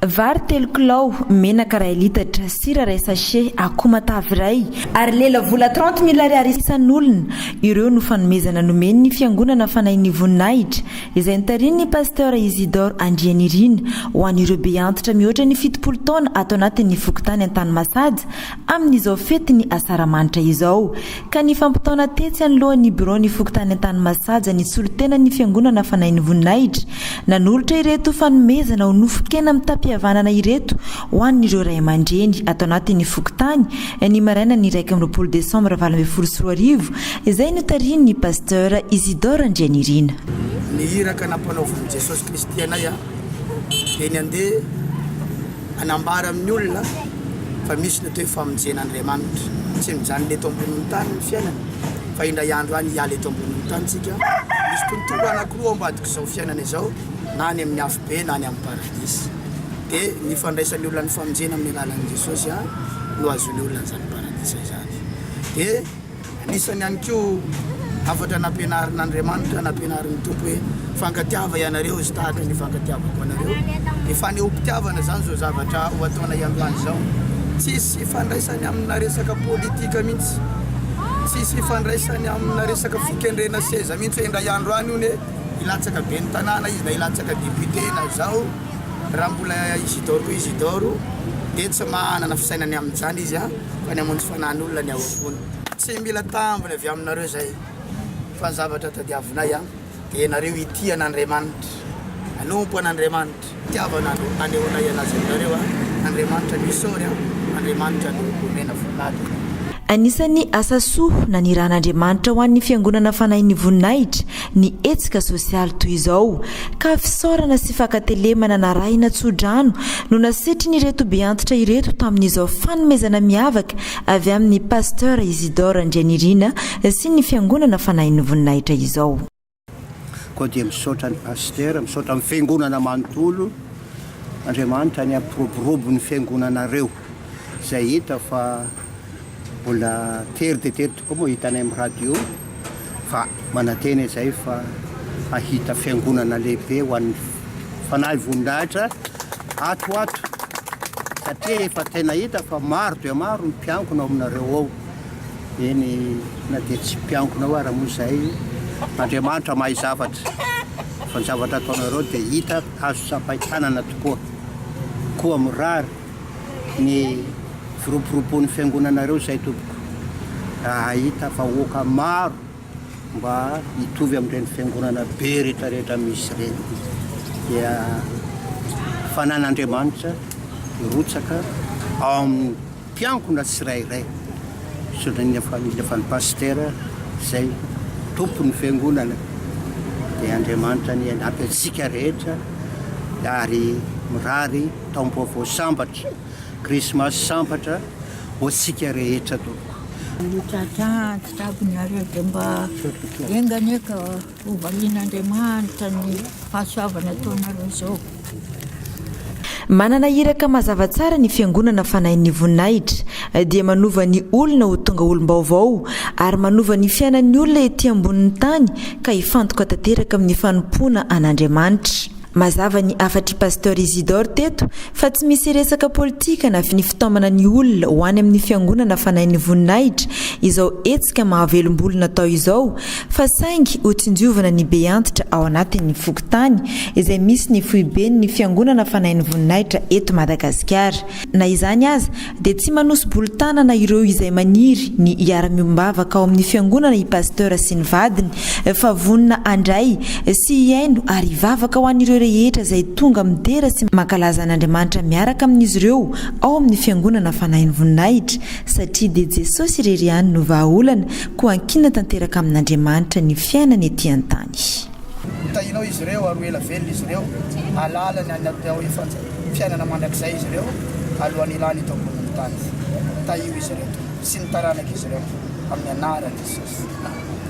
Vary 3 kilao, menaka 2 litatra, sira 2 sachet, akoho matavy 2 ary lela vola 30,000 ariary isan'olona. Ireo no fanomezana nomeny ny fiangonana fanahin'ny voninahitra izay nitarian'ny Pasteur Isidore Andrianirina ho an'ireo beantitra mihoatra ny 70 taona ato anatin'ny fokontany an-tanimasady amin'izao fety ny asaramanitra izao. Ka ny fampitaona tetsy anoloan'ny bureau ny fokontany an-tanimasady ny solotena ny fiangonana fanahin'ny voninahitra nanolotra ireto fanomezana ho nofokena mitapiavanana ireto ho an'ireo ray aman-dreny ato anatin'ny fokontany ny maraina ny 1 Desambra 2024 izay notarian'ny Pasteur Isidore Andrianirina. Nihiraka nampanaoviny Jesosy Kristy anay dia andeha anambara amin'ny olona fa misy ny toe famonjena Andriamanitra tsy mijany leto ambonin'ny tany ny fiainana fa indray andro any hiala eto ambonin'ny tany tsika misy tontolo anankiroa ambadika izao fiainana izao na any amin'ny afo be na any amin'ny paradisy dia ny fandraisan'ny olona ny famonjena amin'ny alalan'i Jesosy no azon'ny olona izany paradisy izany. Dia anisany ihany koa afatra nampianarin'Andriamanitra nampianarin'ny Tompo hoe fankatiava ianareo izy tahaka ny fankatiavako anareo. Ny fanehoam-pitiavana izany zao zavatra ho ataona iandroany izao. Tsisy fandraisany amina resaka politika mihitsy, tsisy fandraisany amina resaka fikendrena seza mihitsy hoe indray andro any ony ilatsaka be ny tanàna izy na ilatsaka député na zao raha mbola Isidoro dia tsy manana fisainany amin'izany izy fa ny hamonjy fanan'olona ny ao-apony. Tsy mila tambiny avy aminareo zay fa ny zavatra tadiavinay dia ianareo ity an'Andriamanitra, anompo an'Andriamanitra, tiavana anehoanay anazy aminareo Andriamanitra misôry Andriamanitra no omena voninahitra. Anisany asa soa na ny ran'Andriamanitra ho an'ny fiangonana fanahin'ny voninahitra ny etsika sosialy toy izao ka fisaorana sy fakatelemana narahina tsodrano no nasetry ireto beantitra ireto tamin'izao fanomezana miavaka avy amin'ny Pasteur Isidore Andrianirina sy ny fiangonana fanahin'ny voninahitra izao. Koa dia misaotra ny pasteur, misaotra amin'ny fiangonana manontolo Andriamanitra ny ampiroborobo ny fiangonanareo izay hita fa mbola tery dia tery tokoa moa hitanay amin'ny radio fa manantena izay fa ahita fiangonana lehibe ho an'ny fanahy voninahitra ato satria efa tena hita fa maro dia maro ny mpiankona ao aminareo ao. Eny na dia tsy mpiankona ao raha moa izay Andriamanitra mahay zavatra fa ny zavatra ataonareo dia hita azo sampahitanana tokoa. Koa mirary ny firoborobon'ny fiangonanareo izay tompoko ahita fa hoaka maro mba hitovy amin'ireny fiangonana be rehetrarehetra misy ireny. Dia fanan'Andriamanitra hirotsaka ao amin'ny mpiankona tsirairay so ny familja fa ny pasteur izay tompon'ny fiangonana dia Andriamanitra ny anampy antsika rehetra ary mirary taom-baovao sambatra Krismasy sambatra ho antsika rehetra tompoko. Tratrabinareo dia mba enganeka hovalian'Andriamanitra ny fahasoavana ataonareo izao. Manana iraka mazava tsara ny fiangonana fanahin'ny voninahitra dia manova ny olona ho tonga olom-baovao ary manova ny fiainan'ny olona ety ambonin'ny tany ka hifantoka tanteraka amin'ny fanompoana an'Andriamanitra. Mazava ny afatry Pasteur Isidore teto fa tsy misy resaka politika na ny fitaomana ny olona ho any amin'ny fiangonana fanahin'ny voninahitra izao etsika mahavelom-bolona tao izao fa saingy ho tsinjovana ny beantitra ao anatin'ny fokontany izay misy ny foibeny ny fiangonana fanahin'ny voninahitra eto Madagasikara. Na izany aza dia tsy manosy bolotanana ireo izay maniry ny hiara-miombavaka ao amin'ny fiangonana i pasteur sy ny vadiny fa vonina andray sy hiaino ary hivavaka ho an'ireo rehetra izay tonga midera sy mankalaza an'Andriamanitra miaraka amin'izy ireo ao amin'ny fiangonana fanahin'ny voninahitra satria dia Jesosy irery ihany no vahaolana koa ankina tanteraka amin'Andriamanitra ny fiainana ety an-tany. Tahinao izy ireo ary ela velona izy ireo alalany anatao fiainana mandrakizay izy ireo alohan'ny ilany eto ambonin'ny tany. Tahio izy ireo sy ny taranaka izy ireo amin'ny anaran'i Jesosy.